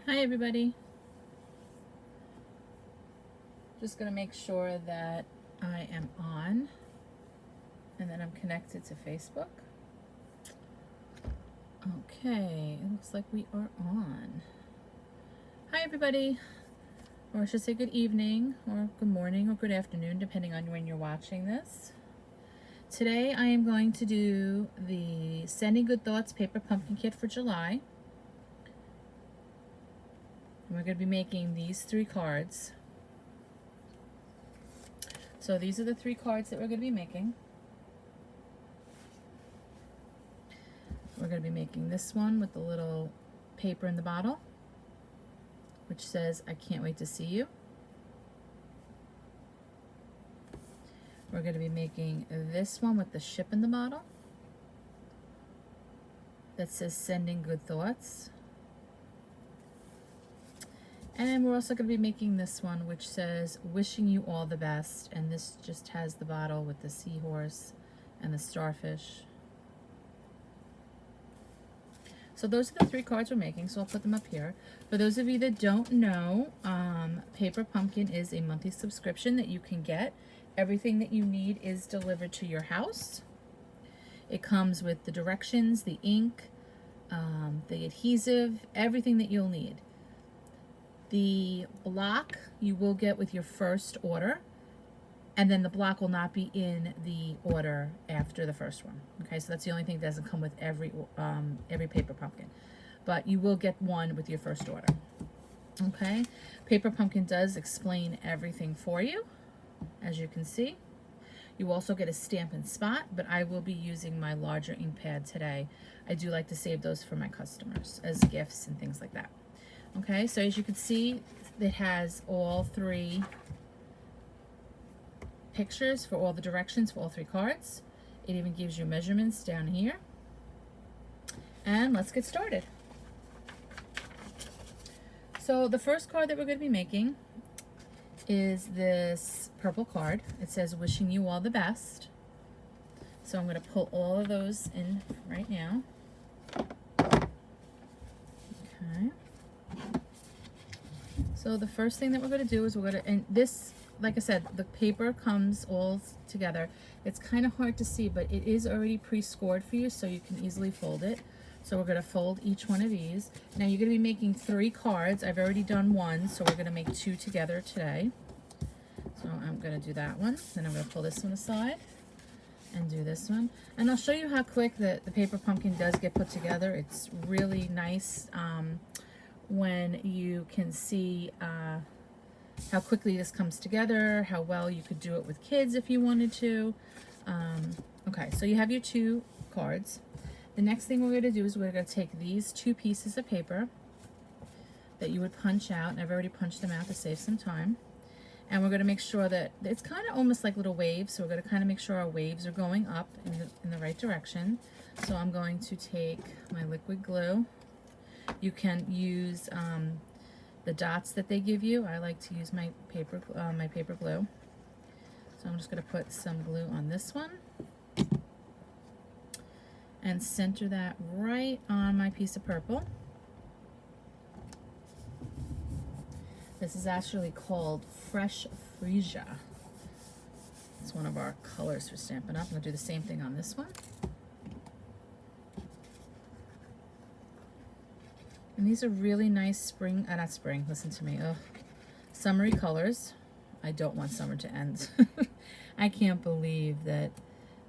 Hi everybody. Just going to make sure that I am on and that I'm connected to Facebook. Okay, it looks like we are on. Hi everybody, or I should say good evening or good morning or good afternoon depending on when you're watching this. Today I am going to do the Sending Good Thoughts Paper Pumpkin Kit for July. We're going to be making these 3 cards. So these are the 3 cards that we're going to be making. We're going to be making this one with the little paper in the bottle, which says, "I can't wait to see you." We're going to be making this one with the ship in the bottle that says, "Sending Good Thoughts." And we're also going to be making this one which says, "Wishing you all the best," and this just has the bottle with the seahorse and the starfish. So those are the 3 cards we're making, so I'll put them up here. For those of you that don't know, Paper Pumpkin is a monthly subscription that you can get. Everything that you need is delivered to your house. It comes with the directions, the ink, the adhesive, everything that you'll need. The block you will get with your first order, and then the block will not be in the order after the first one. Okay, so that's the only thing that doesn't come with every Paper Pumpkin, but you will get one with your first order. Okay, Paper Pumpkin does explain everything for you, as you can see. You also get a stamp and spot, but I will be using my larger ink pad today. I do like to save those for my customers as gifts and things like that. Okay, so as you can see, it has all 3 pictures for all the directions for all 3 cards. It even gives you measurements down here. And let's get started. So the first card that we're going to be making is this purple card. It says, "Wishing you all the best." So I'm going to pull all of those in right now. Okay. So the first thing that we're going to do is we're going to, and this, like I said, the paper comes all together. It's kind of hard to see, but it is already pre-scored for you, so you can easily fold it. So we're going to fold each one of these. Now you're going to be making 3 cards. I've already done 1, so we're going to make 2 together today. So I'm going to do that one. Then I'm going to pull this one aside and do this one. And I'll show you how quick the Paper Pumpkin does get put together. It's really nice when you can see how quickly this comes together, how well you could do it with kids if you wanted to. Okay, so you have your 2 cards. The next thing we're going to do is we're going to take these 2 pieces of paper that you would punch out, and I've already punched them out to save some time. And we're going to make sure that it's kind of almost like little waves, so we're going to kind of make sure our waves are going up in the right direction. So I'm going to take my liquid glue. You can use the dots that they give you. I like to use my paper glue. So I'm just going to put some glue on this one and center that right on my piece of purple. This is actually called Fresh Freesia. It's one of our colors for Stampin' Up! I'm going to do the same thing on this one. And these are really nice not spring, listen to me, summery colors. I don't want summer to end. I can't believe that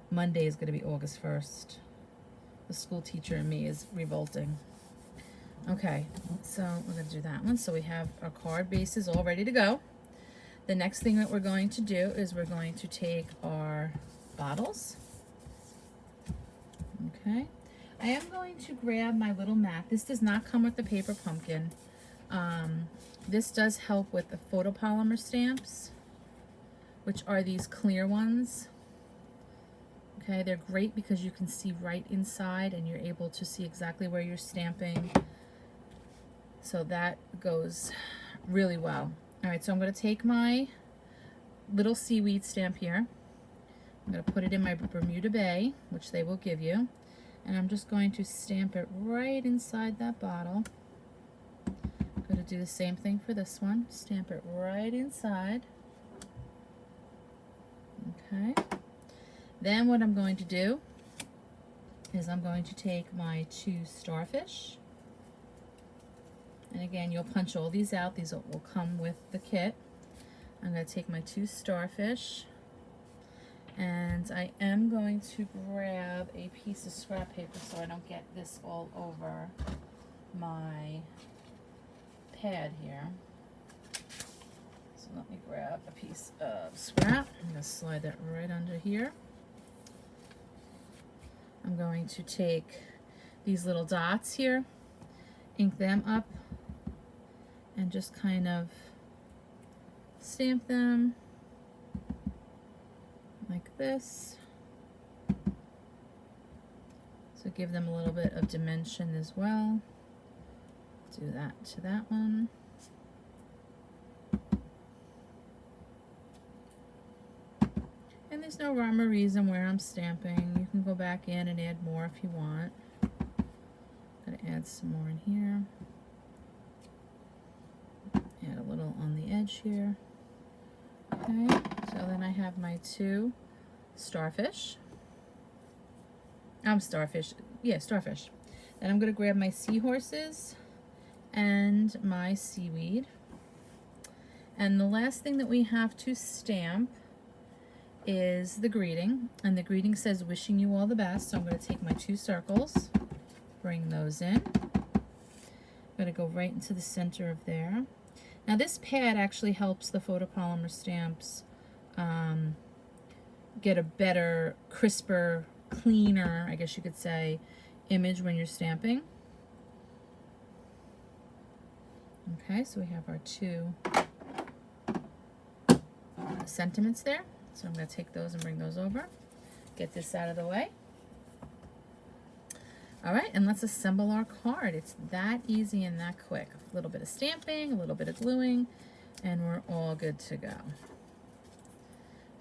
Monday is going to be August 1st. The school teacher in me is revolting. Okay, so we're going to do that one. So we have our card bases all ready to go. The next thing that we're going to do is we're going to take our bottles. Okay. I am going to grab my little mat. This does not come with the Paper Pumpkin. This does help with the photopolymer stamps, which are these clear ones. Okay, they're great because you can see right inside and you're able to see exactly where you're stamping. So that goes really well. All right, so I'm going to take my little seaweed stamp here. I'm going to put it in my Bermuda Bay, which they will give you. And I'm just going to stamp it right inside that bottle. Go do the same thing for this one. Stamp it right inside. Okay. Then what I'm going to do is I'm going to take my 2 starfish. And again, you'll punch all these out. These will come with the kit. I'm going to take my 2 starfish. And I am going to grab a piece of scrap paper so I don't get this all over my pad here. So let me grab a piece of scrap. I'm going to slide that right under here. I'm going to take these little dots here, ink them up, and just kind of stamp them like this. So give them a little bit of dimension as well. Do that to that one. And there's no rhyme or reason where I'm stamping. You can go back in and add more if you want. I'm gonna add some more in here. Add a little on the edge here. Okay, so then I have my 2 starfish. Starfish. Then I'm gonna grab my seahorses and my seaweed. And the last thing that we have to stamp is the greeting, and the greeting says wishing you all the best. So I'm going to take my 2 circles, bring those in. I'm going to go right into the center of there. Now this pad actually helps the photopolymer stamps get a better, crisper, cleaner, I guess you could say, image when you're stamping. Okay, so we have our 2 sentiments there. So I'm going to take those and bring those over. Get this out of the way. All right, and let's assemble our card. It's that easy and that quick. A little bit of stamping, a little bit of gluing, and we're all good to go.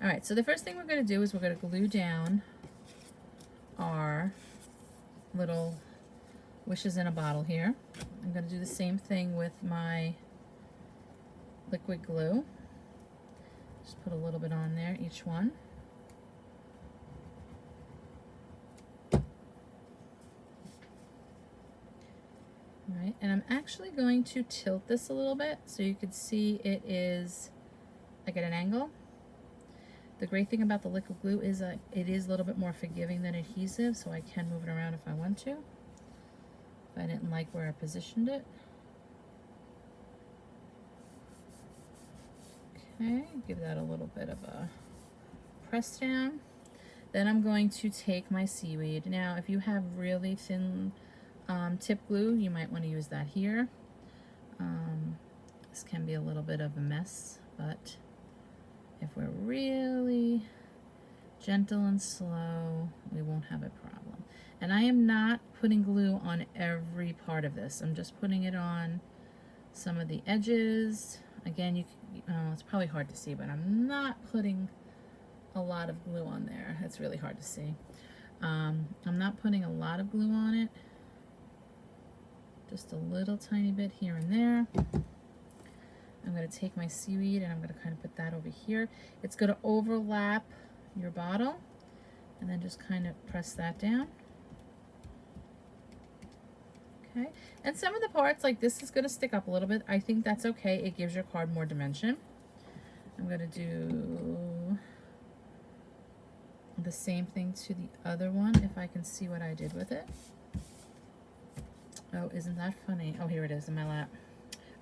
All right, so the first thing we're going to do is we're going to glue down our little wishes in a bottle here. I'm going to do the same thing with my liquid glue. Just put a little bit on there, each one. All right, and I'm actually going to tilt this a little bit so you can see it is like at an angle. The great thing about the liquid glue is that it is a little bit more forgiving than adhesive, so I can move it around if I want to, if I didn't like where I positioned it. Okay, give that a little bit of a press down. Then I'm going to take my seaweed. Now, if you have really thin tip glue, you might want to use that here. This can be a little bit of a mess, but if we're really gentle and slow, we won't have a problem. And I am not putting glue on every part of this. I'm just putting it on some of the edges. Again, it's probably hard to see, but I'm not putting a lot of glue on there. It's really hard to see. I'm not putting a lot of glue on it. Just a little tiny bit here and there. I'm going to take my seaweed and I'm going to kind of put that over here. It's going to overlap your bottle, and then just kind of press that down. Okay, and some of the parts like this is going to stick up a little bit. I think that's okay. It gives your card more dimension. I'm going to do the same thing to the other one if I can see what I did with it. Oh, isn't that funny? Oh, here it is in my lap.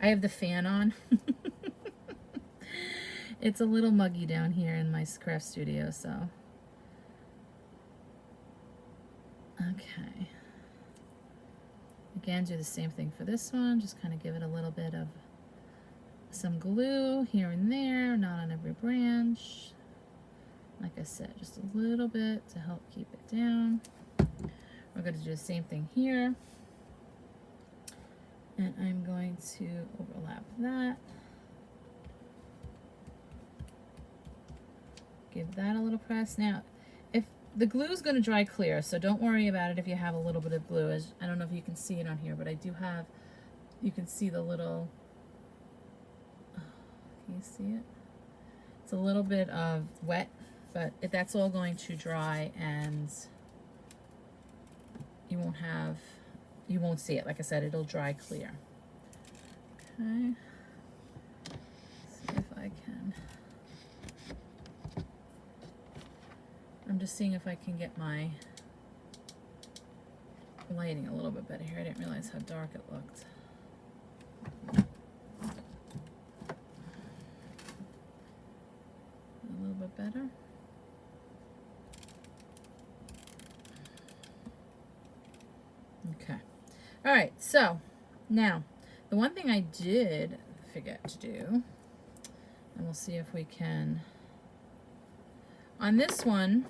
I have the fan on. It's a little muggy down here in my craft studio, so. Okay. Again, do the same thing for this one. Just kind of give it a little bit of some glue here and there, not on every branch. Like I said, just a little bit to help keep it down. We're going to do the same thing here. And I'm going to overlap that. Give that a little press. Now, if the glue is going to dry clear, so don't worry about it if you have a little bit of glue. I don't know if you can see it on here, but I do have, you can see the little Can you see it? It's a little bit of wet, but that's all going to dry, and you won't see it. Like I said, it'll dry clear. Okay. See if I can. I'm just seeing if I can get my lighting a little bit better here. I didn't realize how dark it looked. A little bit better. Okay. All right, so now the one thing I did forget to do, and we'll see if we can, on this one,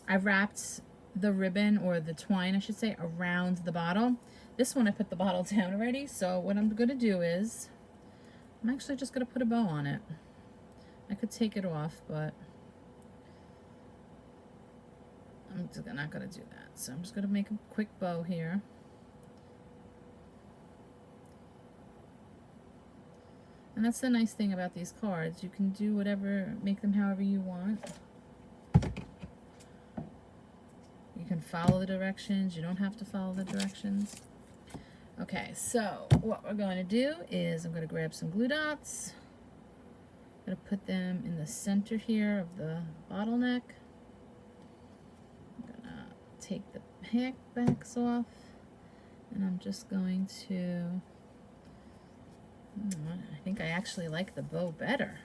I wrapped the ribbon, or the twine I should say, around the bottle. This one I put the bottle down already, so what I'm going to do is I'm actually just going to put a bow on it. I could take it off, but I'm not going to do that. So I'm just going to make a quick bow here. And that's the nice thing about these cards. You can do whatever, make them however you want. You can follow the directions. You don't have to follow the directions. Okay, so what we're going to do is I'm going to grab some glue dots. I'm going to put them in the center here of the bottleneck. I'm going to take the backs off, and I'm just going to, I think I actually like the bow better.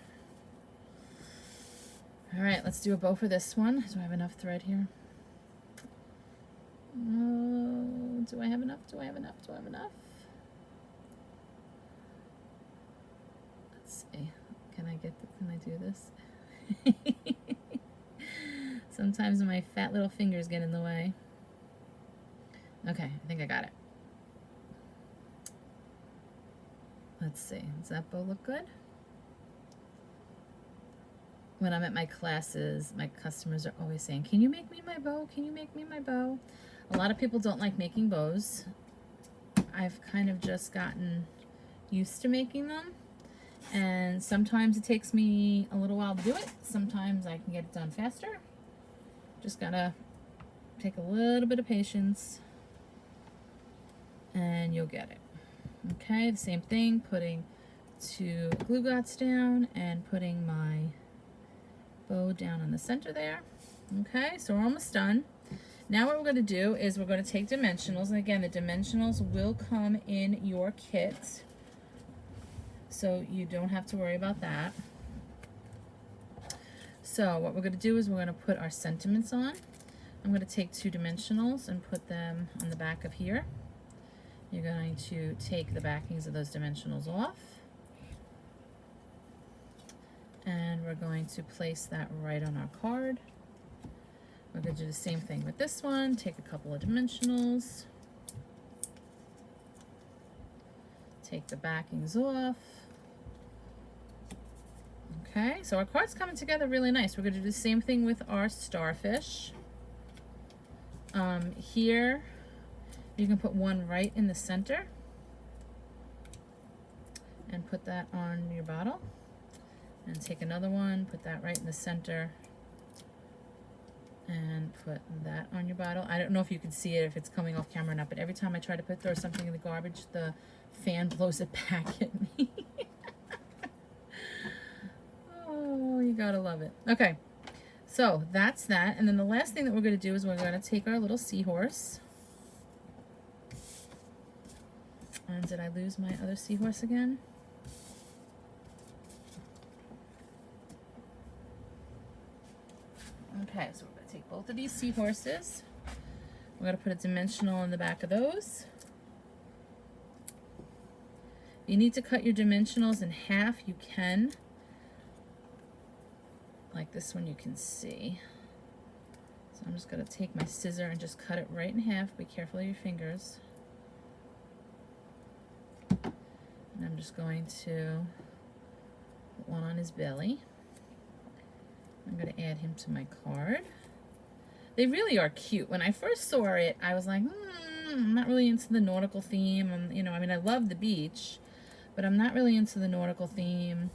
All right, let's do a bow for this one. Do I have enough thread here? Oh, do I have enough? Do I have enough? Do I have enough? Let's see. Can I do this? Sometimes my fat little fingers get in the way. Okay, I think I got it. Let's see. Does that bow look good? When I'm at my classes, my customers are always saying, "Can you make me my bow? Can you make me my bow?" A lot of people don't like making bows. I've kind of just gotten used to making them, and sometimes it takes me a little while to do it. Sometimes I can get it done faster. Just gotta take a little bit of patience, and you'll get it. Okay, the same thing, putting 2 glue dots down and putting my bow down in the center there. Okay, so we're almost done. Now what we're going to do is we're going to take dimensionals, and again, the dimensionals will come in your kit, so you don't have to worry about that. So what we're going to do is we're going to put our sentiments on. I'm going to take 2 dimensionals and put them on the back of here. You're going to take the backings of those dimensionals off, and we're going to place that right on our card. We're going to do the same thing with this one. Take a couple of dimensionals, take the backings off. Okay, so our card's coming together really nice. We're going to do the same thing with our starfish. Here, you can put one right in the center and put that on your bottle. And take another one, put that right in the center, and put that on your bottle. I don't know if you can see it, if it's coming off camera or not, but every time I try to throw something in the garbage, the fan blows it back at me. Oh, you gotta love it. Okay, so that's that. And then the last thing that we're gonna do is we're gonna take our little seahorse. And did I lose my other seahorse again? Okay, so we're going to take both of these seahorses. We're going to put a dimensional on the back of those. You need to cut your dimensionals in half. You can. Like this one you can see. So I'm just going to take my scissor and just cut it right in half. Be careful of your fingers. And I'm just going to put one on his belly. I'm going to add him to my card. They really are cute. When I first saw it, I was like, I'm not really into the nautical theme. You know, I mean, I love the beach, but I'm not really into the nautical theme.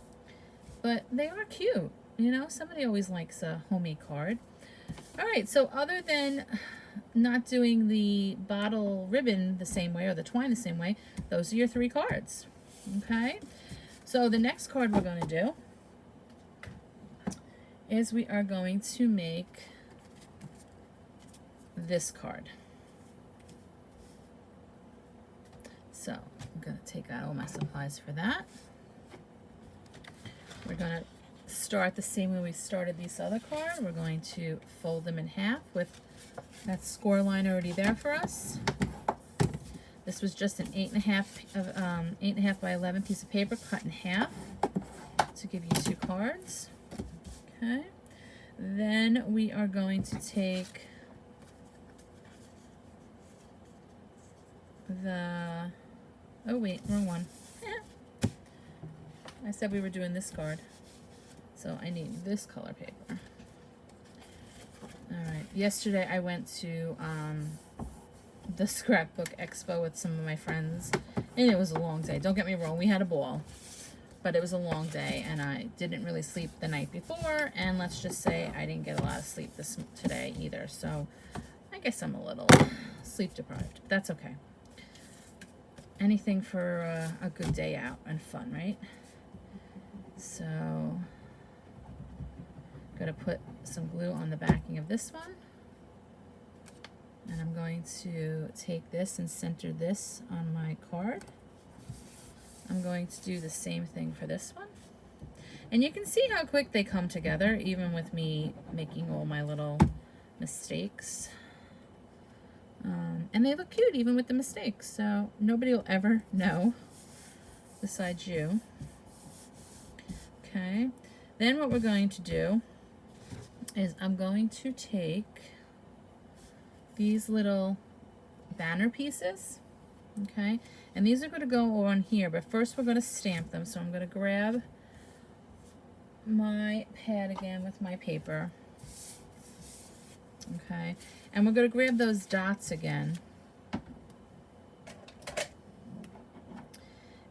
But they are cute, you know? Somebody always likes a homemade card. All right, so other than not doing the bottle ribbon the same way or the twine the same way, those are your 3 cards, okay? So the next card we're going to do is we are going to make this card. So I'm going to take out all my supplies for that. We're going to start the same way we started this other card. We're going to fold them in half with that score line already there for us. This was just an 8.5 by 11 piece of paper cut in half to give you 2 cards. Okay. Then we are going to take the, oh wait, wrong one. I said we were doing this card. So I need this color paper. Alright, yesterday I went to the Scrapbook Expo with some of my friends, and it was a long day. Don't get me wrong, we had a ball, but it was a long day, and I didn't really sleep the night before, and let's just say I didn't get a lot of sleep today either, so I guess I'm a little sleep deprived. That's okay. Anything for a good day out and fun, right? So going to put some glue on the backing of this one, and I'm going to take this and center this on my card. I'm going to do the same thing for this one, and you can see how quick they come together even with me making all my little mistakes, and they look cute even with the mistakes, so nobody will ever know besides you. Okay, then what we're going to do is I'm going to take these little banner pieces, okay, and these are going to go on here, but first we're going to stamp them. So I'm going to grab my pad again with my paper, okay, and we're going to grab those dots again,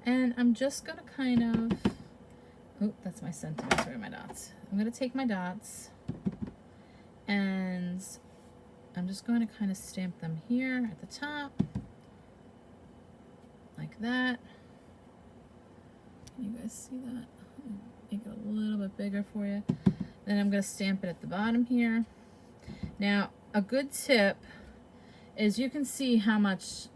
and I'm just going to kind of, oh, that's my sentiments, where are my dots? I'm going to take my dots and I'm just going to kind of stamp them here at the top, like that. Can you guys see that? Make it a little bit bigger for you. Then I'm going to stamp it at the bottom here. Now, a good tip is you can see how much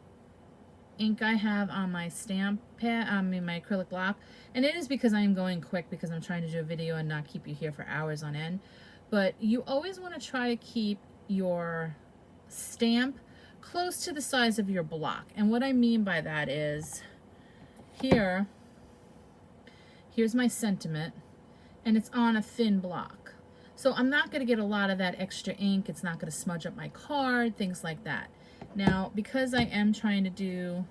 ink I have on my stamp pad, my acrylic block, and it is because I am going quick because I'm trying to do a video and not keep you here for hours on end. But you always want to try to keep your stamp close to the size of your block. And what I mean by that is here's my sentiment, and it's on a thin block. So I'm not going to get a lot of that extra ink. It's not going to smudge up my card, things like that. Now, because I am trying to do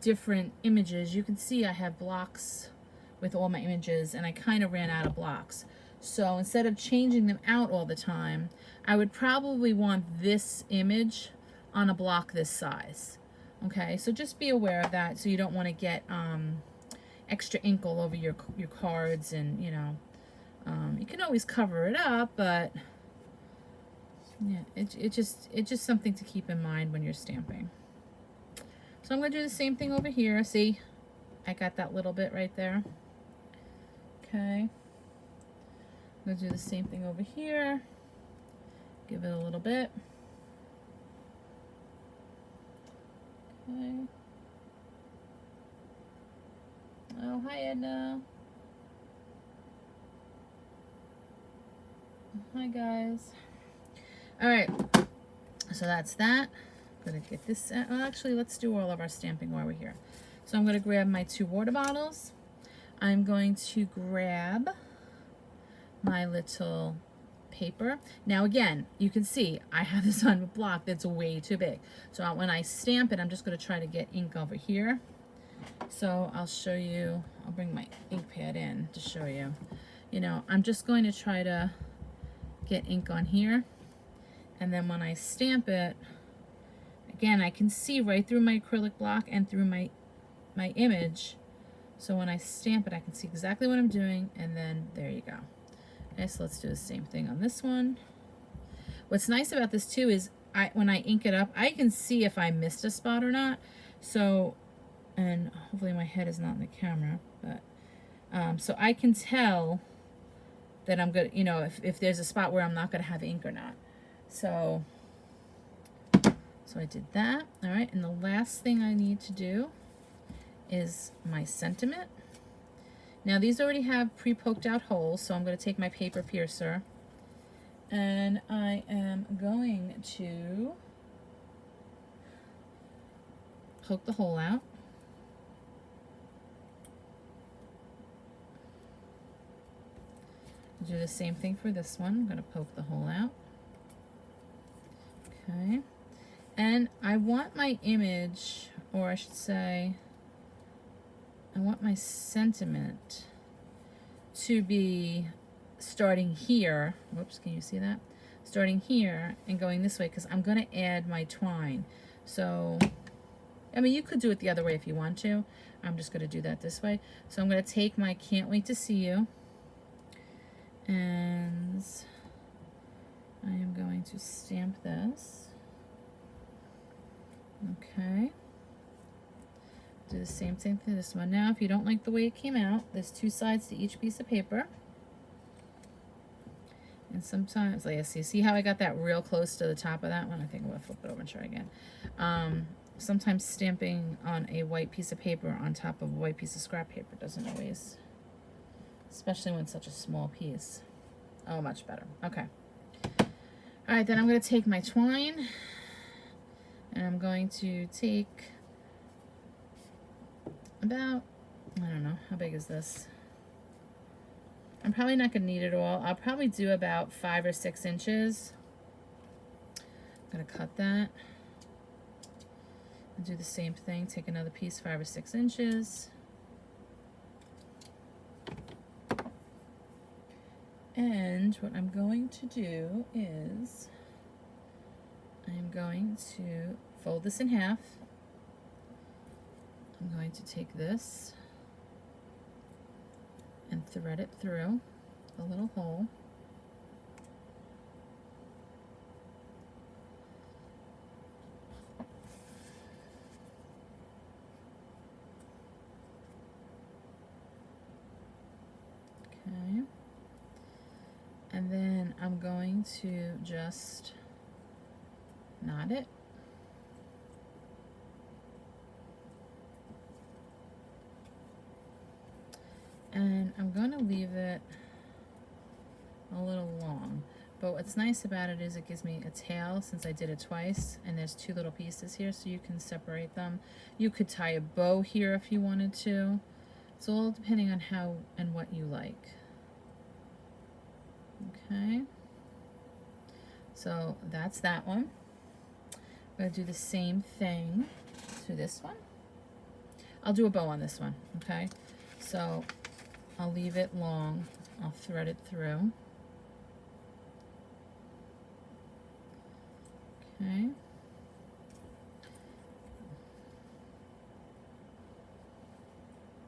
different images, you can see I have blocks with all my images, and I kind of ran out of blocks. So instead of changing them out all the time, I would probably want this image on a block this size. Okay, so just be aware of that, so you don't want to get extra ink all over your cards, and you know, you can always cover it up, but yeah, it's just something to keep in mind when you're stamping. So I'm going to do the same thing over here. See, I got that little bit right there. Okay. I'm going to do the same thing over here. Give it a little bit. Okay. Oh, hi Edna. Hi guys. Alright, so that's that. I'm going to get this, well, actually let's do all of our stamping while we're here. So I'm going to grab my 2 water bottles. I'm going to grab my little paper. Now again, you can see I have this on a block that's way too big. So when I stamp it, I'm just going to try to get ink over here. So I'll show you, I'll bring my ink pad in to show you. You know, I'm just going to try to get ink on here. And then when I stamp it, again, I can see right through my acrylic block and through my my image, so when I stamp it, I can see exactly what I'm doing, and then there you go. Okay, so let's do the same thing on this one. What's nice about this too is when I ink it up, I can see if I missed a spot or not. So, and hopefully my head is not in the camera, but so I can tell that I'm good, you know, if there's a spot where I'm not gonna have ink or not. So I did that. All right, and the last thing I need to do is my sentiment. Now these already have pre-poked out holes, so I'm going to take my paper piercer and I am going to poke the hole out. Do the same thing for this one. I'm going to poke the hole out. Okay. And I want my image, or I should say, I want my sentiment to be starting here. Whoops, can you see that? Starting here and going this way, because I'm going to add my twine. So, I mean, you could do it the other way if you want to. I'm just going to do that this way. So I'm going to take my Can't Wait to See You, and I am going to stamp this. Okay. Do the same thing for this one. Now, if you don't like the way it came out, there's 2 sides to each piece of paper. And sometimes, like, see how I got that real close to the top of that one? I think I'm going to flip it over and try again. Sometimes stamping on a white piece of paper on top of a white piece of scrap paper doesn't always, especially when it's such a small piece. Oh, much better. Okay. All right, then I'm going to take my twine, and I'm going to take about, I don't know, how big is this? I'm probably not going to need it all. I'll probably do about 5 or 6 inches. I'm going to cut that. And do the same thing. Take another piece, 5 or 6 inches. And what I'm going to do is I'm going to fold this in half. I'm going to take this and thread it through a little hole. Okay. And then I'm going to just knot it. And I'm going to leave it a little long. But what's nice about it is it gives me a tail since I did it twice. And there's 2 little pieces here so you can separate them. You could tie a bow here if you wanted to. It's all depending on how and what you like. Okay. So that's that one. I'm going to do the same thing to this one. I'll do a bow on this one. Okay. So I'll leave it long. I'll thread it through. Okay.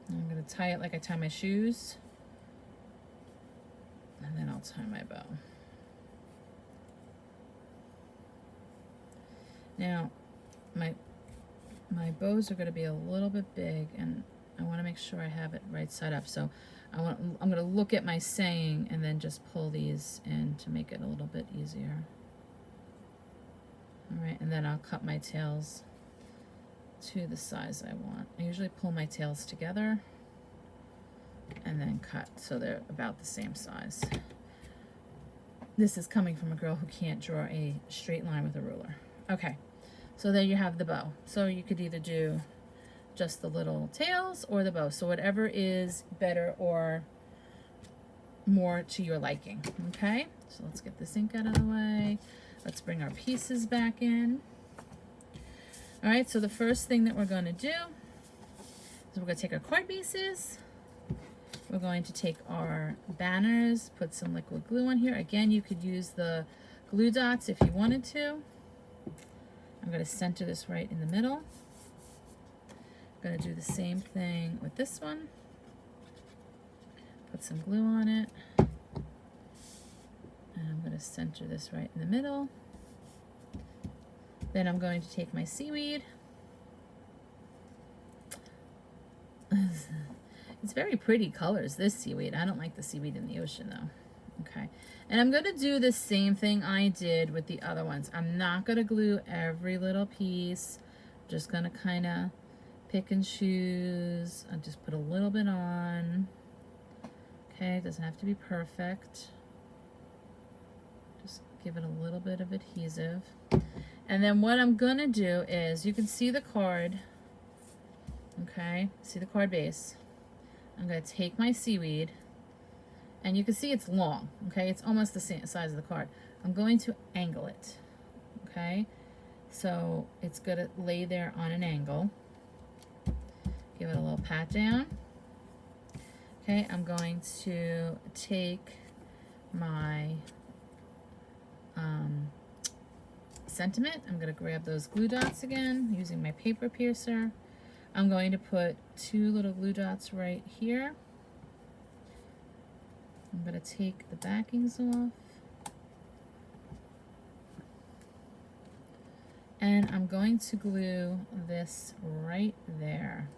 I'm going to tie it like I tie my shoes. And then I'll tie my bow. Now, my bows are going to be a little bit big, and I want to make sure I have it right side up. So I'm going to look at my saying and then just pull these in to make it a little bit easier. All right, and then I'll cut my tails to the size I want. I usually pull my tails together and then cut so they're about the same size. This is coming from a girl who can't draw a straight line with a ruler. Okay, so there you have the bow. So you could either do just the little tails or the bow. So whatever is better or more to your liking. Okay, so let's get this ink out of the way. Let's bring our pieces back in. All right, so the first thing that we're going to do is we're going to take our card pieces. We're going to take our banners, put some liquid glue on here. Again, you could use the glue dots if you wanted to. I'm going to center this right in the middle. I'm going to do the same thing with this one. Put some glue on it. And I'm going to center this right in the middle. Then I'm going to take my seaweed. It's very pretty colors, this seaweed. I don't like the seaweed in the ocean though. Okay, and I'm going to do the same thing I did with the other ones. I'm not going to glue every little piece. I'm just going to kind of pick and choose. I'll just put a little bit on. Okay, it doesn't have to be perfect. Just give it a little bit of adhesive. And then what I'm going to do is, you can see the card. Okay, see the card base. I'm going to take my seaweed, and you can see it's long, okay? It's almost the same size of the card. I'm going to angle it, okay? So it's going to lay there on an angle. Give it a little pat down. Okay, I'm going to take my sentiment. I'm going to grab those glue dots again using my paper piercer. I'm going to put 2 little glue dots right here. I'm going to take the backings off. And I'm going to glue this right there.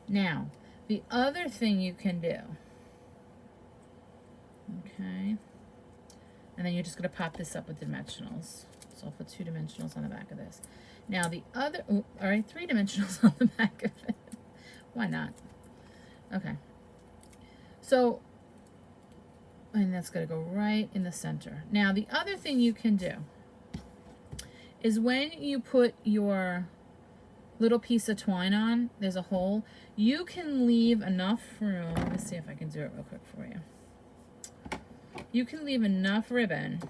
Now, the other thing you can do, okay, and then you're just going to pop this up with dimensionals. So I'll put 2 dimensionals on the back of this. Now the other, all right, 3 dimensionals on the back of it. Why not? Okay. So, and that's going to go right in the center. Now the other thing you can do is when you put your little piece of twine on, there's a hole, you can leave enough room. Let me see if I can do it real quick for you. You can leave enough ribbon.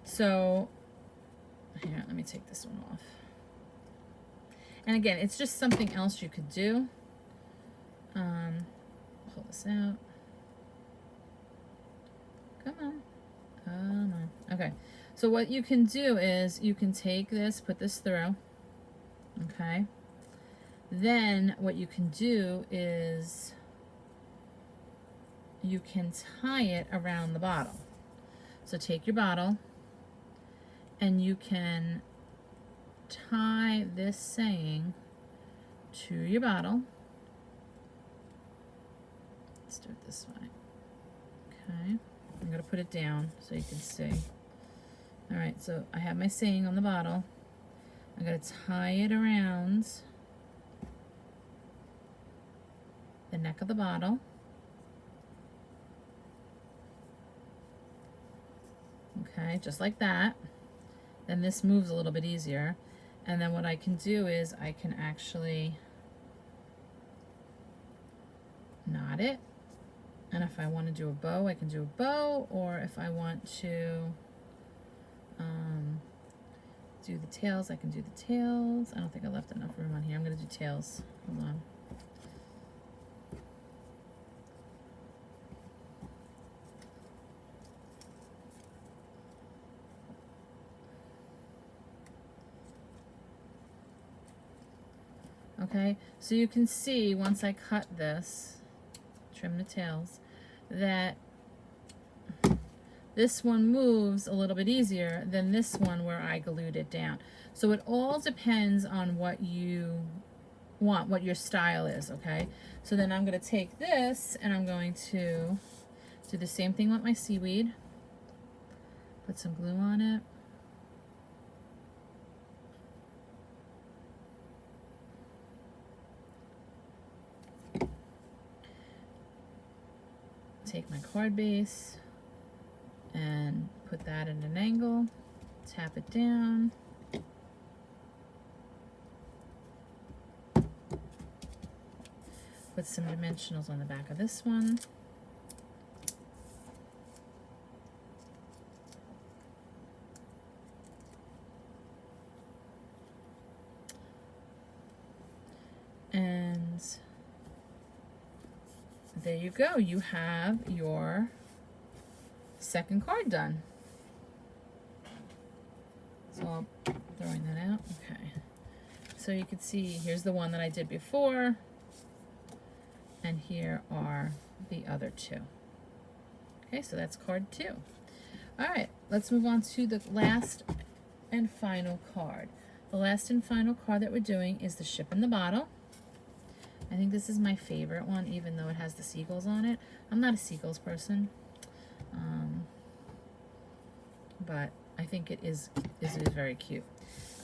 So, here, let me take this one off. And again, it's just something else you could do. Pull this out. Come on. Come on. Okay. So what you can do is you can take this, put this through. Okay. Then what you can do is you can tie it around the bottle. So take your bottle, and you can tie this saying to your bottle. Let's do it this way. Okay, I'm going to put it down so you can see. All right, so I have my saying on the bottle. I'm going to tie it around the neck of the bottle. Okay, just like that. Then this moves a little bit easier. And then what I can do is I can actually knot it. And if I want to do a bow, I can do a bow. Or if I want to do the tails, I can do the tails. I don't think I left enough room on here. I'm going to do tails. Hold on. Okay, so you can see once I cut this, trim the tails, that this one moves a little bit easier than this one where I glued it down. So it all depends on what you want, what your style is, okay? So then I'm going to take this and I'm going to do the same thing with my seaweed. Put some glue on it. Take my card base and put that at an angle, tap it down. Put some dimensionals on the back of this one. And there you go. You have your second card done. So I'm throwing that out. Okay. So you can see, here's the one that I did before, and here are the other two. Okay, so that's card 2. All right, let's move on to the last and final card. The last and final card that we're doing is the ship in the bottle. I think this is my favorite one, even though it has the seagulls on it. I'm not a seagulls person, but I think it is very cute.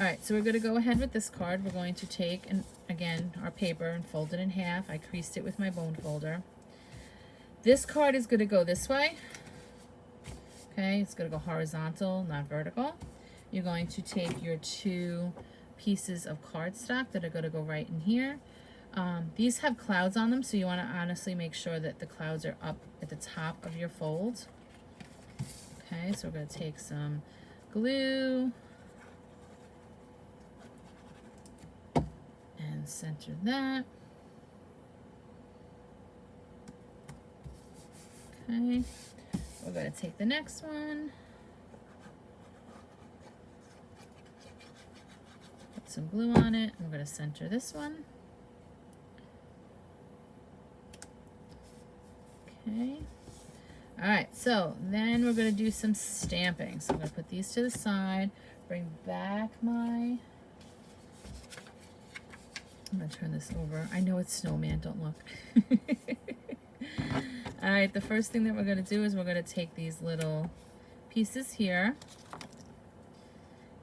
All right, so we're going to go ahead with this card. We're going to take, and again, our paper and fold it in half. I creased it with my bone folder. This card is going to go this way. Okay, it's going to go horizontal, not vertical. You're going to take your 2 pieces of cardstock that are going to go right in here. These have clouds on them, so you want to honestly make sure that the clouds are up at the top of your fold. Okay, so we're going to take some glue and center that. Okay, we're going to take the next one, put some glue on it, and we're going to center this one. Okay. All right, so then we're going to do some stamping. So I'm going to put these to the side, bring back my, I'm going to turn this over. I know it's snowman, don't look. All right, the first thing that we're going to do is we're going to take these little pieces here.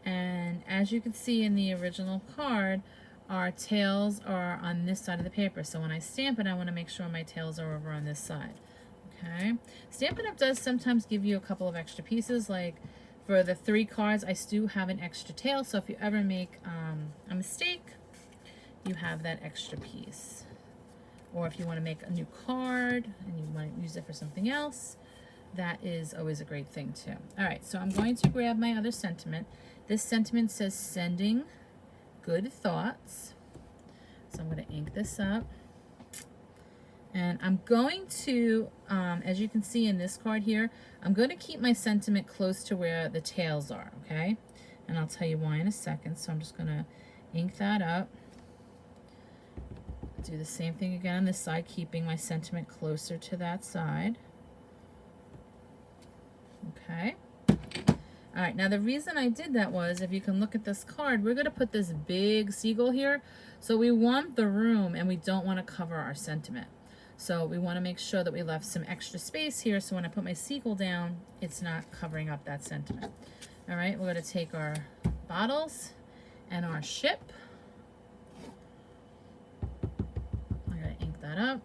And as you can see in the original card, our tails are on this side of the paper. So when I stamp it, I want to make sure my tails are over on this side. Okay, Stampin' Up! Does sometimes give you a couple of extra pieces. Like for the 3 cards, I do have an extra tail. So if you ever make a mistake, you have that extra piece. Or if you want to make a new card and you want to use it for something else, that is always a great thing too. All right, so I'm going to grab my other sentiment. This sentiment says sending good thoughts. So I'm going to ink this up. And I'm going to, as you can see in this card here, I'm going to keep my sentiment close to where the tails are, okay? And I'll tell you why in a second. So I'm just going to ink that up. Do the same thing again on this side, keeping my sentiment closer to that side. Okay. All right, now the reason I did that was, if you can look at this card, we're going to put this big seagull here. So we want the room and we don't want to cover our sentiment. So we want to make sure that we left some extra space here, so when I put my seagull down, it's not covering up that sentiment. All right, we're going to take our bottles and our ship. That up.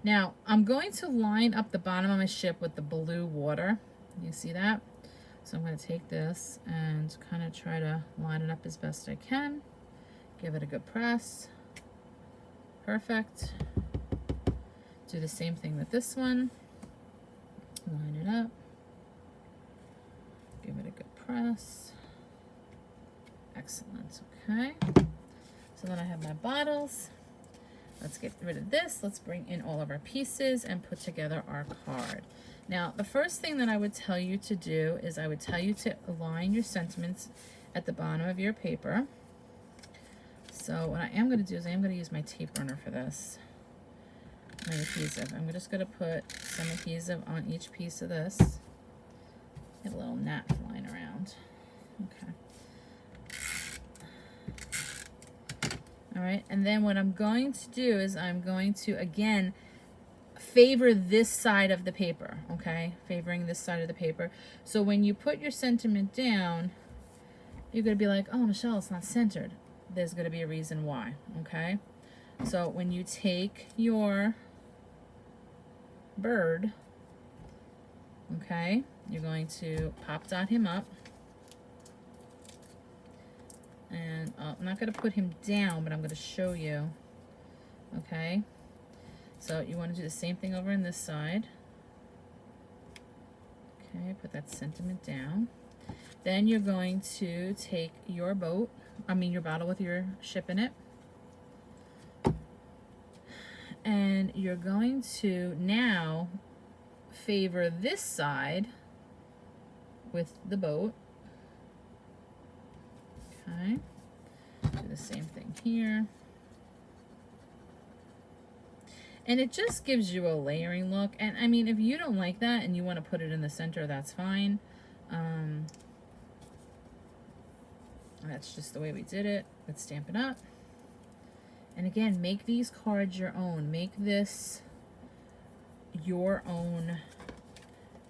Now I'm going to line up the bottom of my ship with the blue water. You see that? So I'm going to take this and kind of try to line it up as best I can. Give it a good press. Perfect. Do the same thing with this one. Line it up. Give it a good press. Excellent. Okay. So then I have my bottles. Let's get rid of this. Let's bring in all of our pieces and put together our card. Now, the first thing that I would tell you to do is I would tell you to align your sentiments at the bottom of your paper. So what I am going to do is I am going to use my tape runner for this. My adhesive. I'm just going to put some adhesive on each piece of this. Get a little gnat flying around. Okay. All right, and then what I'm going to do is I'm going to, again, favor this side of the paper, okay? Favoring this side of the paper. So when you put your sentiment down, you're going to be like, oh, Michelle, it's not centered. There's going to be a reason why, okay? So when you take your bird, okay, you're going to pop dot him up. And I'm not going to put him down, but I'm going to show you. Okay. So you want to do the same thing over on this side. Okay, put that sentiment down. Then you're going to take your your bottle with your ship in it. And you're going to now favor this side with the boat. Okay, do Do the same thing here. And it just gives you a layering look. And I mean, if you don't like that and you want to put it in the center, that's fine. That's just the way we did it. Let's stamp it up. And again, make these cards your own. Make this your own.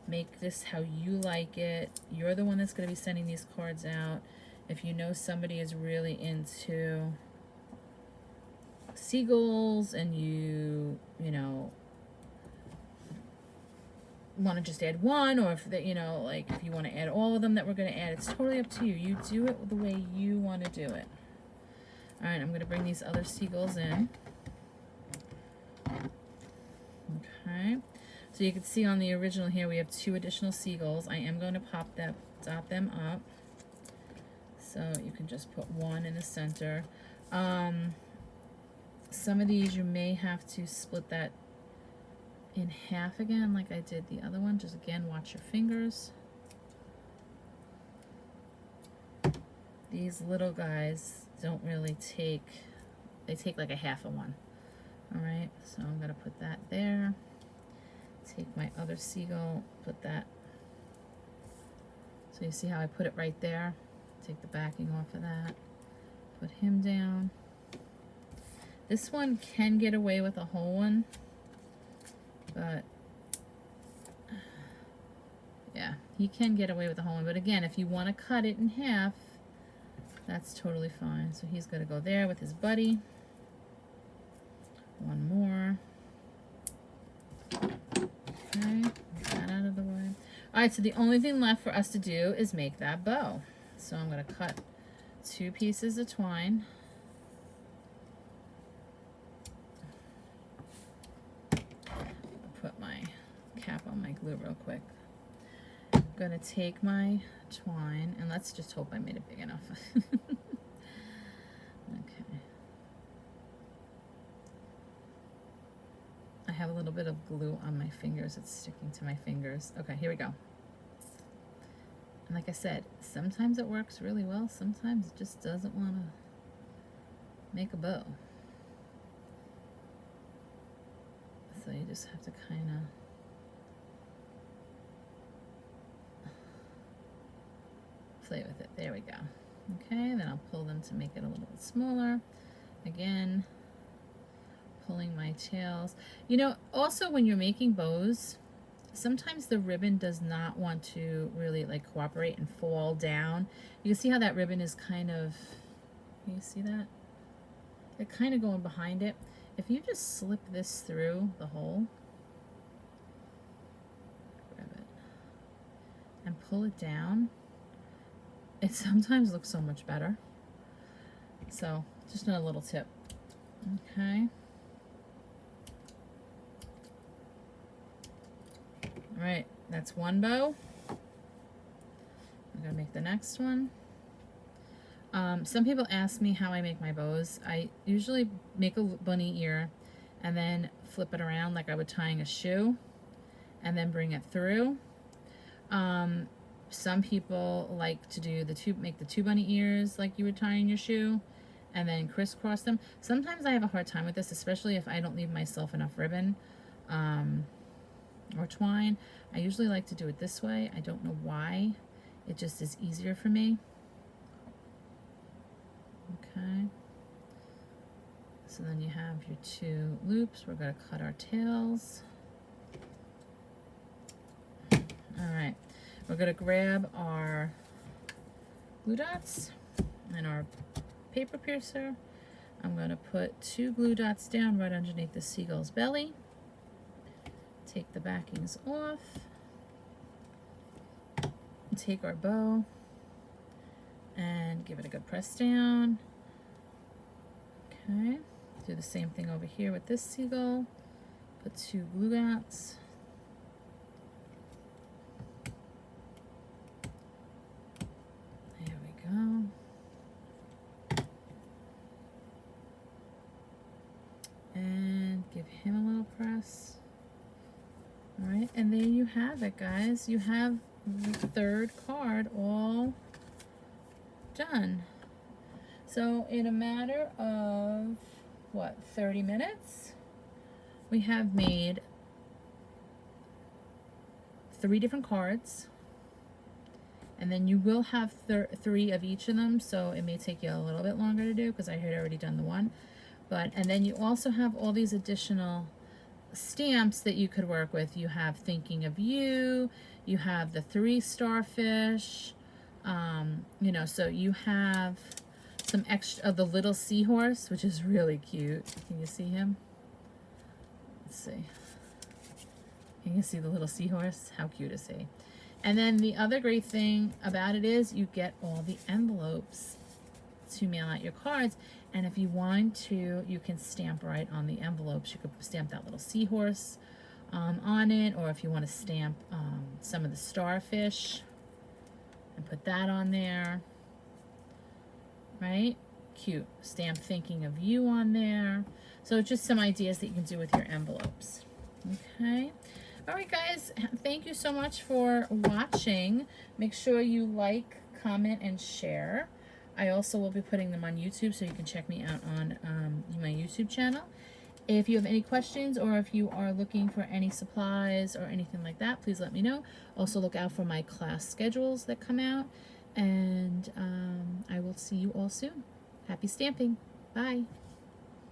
Make this how you like it. You're the one that's going to be sending these cards out. If you know somebody is really into seagulls and you know, want to just add one, or if they, you know, like if you want to add all of them that we're going to add, it's totally up to you. You do it the way you want to do it. All right, I'm going to bring these other seagulls in. Okay, so you can see on the original here we have 2 additional seagulls. I am going to dot them up, so you can just put 1 in the center. Some of these you may have to split that in half again, like I did the other one. Just again, watch your fingers. These little guys don't really take, they take like a half of one. All right, so I'm gonna put that there. Take my other seagull, put that. So you see how I put it right there? Take the backing off of that. Put him down. This one can get away with a whole one, but yeah, he can get away with a whole one. But again, if you want to cut it in half, that's totally fine. So he's going to go there with his buddy. One more. Okay, get that out of the way. All right, so the only thing left for us to do is make that bow. So I'm going to cut 2 pieces of twine. Put my cap on my glue real quick. I'm going to take my twine, and let's just hope I made it big enough. Okay. I have a little bit of glue on my fingers. It's sticking to my fingers. Okay, here we go. And like I said, sometimes it works really well. Sometimes it just doesn't want to make a bow. So you just have to kind of play with it. There we go. Okay, then I'll pull them to make it a little bit smaller. Again, pulling my tails. You know, also when you're making bows, sometimes the ribbon does not want to really like cooperate and fall down. You can see how that ribbon is kind of, can you see that? They're kind of going behind it. If you just slip this through the hole, grab it, and pull it down, it sometimes looks so much better. So, just a little tip. Okay. All right, that's one bow. I'm gonna make the next one. Some people ask me how I make my bows. I usually make a bunny ear and then flip it around like I would tying a shoe and then bring it through. Some people like to do make the 2 bunny ears like you would tie in your shoe and then crisscross them. Sometimes I have a hard time with this, especially if I don't leave myself enough ribbon or twine. I usually like to do it this way. I don't know why. It just is easier for me. Okay, so then you have your 2 loops. We're going to cut our tails. All right, we're going to grab our glue dots and our paper piercer. I'm going to put 2 glue dots down right underneath the seagull's belly. Take the backings off. Take our bow and give it a good press down. Okay, do the same thing over here with this seagull. Put 2 glue dots. There we go. And give him a little press. All right, and there you have it, guys. You have the 3rd card all done. So in a matter of, what, 30 minutes, we have made 3 different cards. And then you will have 3 of each of them, so it may take you a little bit longer to do because I had already done the one. And then you also have all these additional stamps that you could work with. You have Thinking of You, you have the 3 starfish, you know, so you have some extra of the little seahorse, which is really cute. Can you see him? Let's see. Can you see the little seahorse? How cute is he? And then the other great thing about it is you get all the envelopes to mail out your cards. And if you want to, you can stamp right on the envelopes. You could stamp that little seahorse on it, or if you want to stamp some of the starfish and put that on there, right? Cute. Stamp Thinking of You on there. So just some ideas that you can do with your envelopes. Okay. All right, guys, thank you so much for watching. Make sure you like, comment, and share. I also will be putting them on YouTube, so you can check me out on my YouTube channel. If you have any questions or if you are looking for any supplies or anything like that, please let me know. Also look out for my class schedules that come out, and I will see you all soon. Happy stamping. Bye.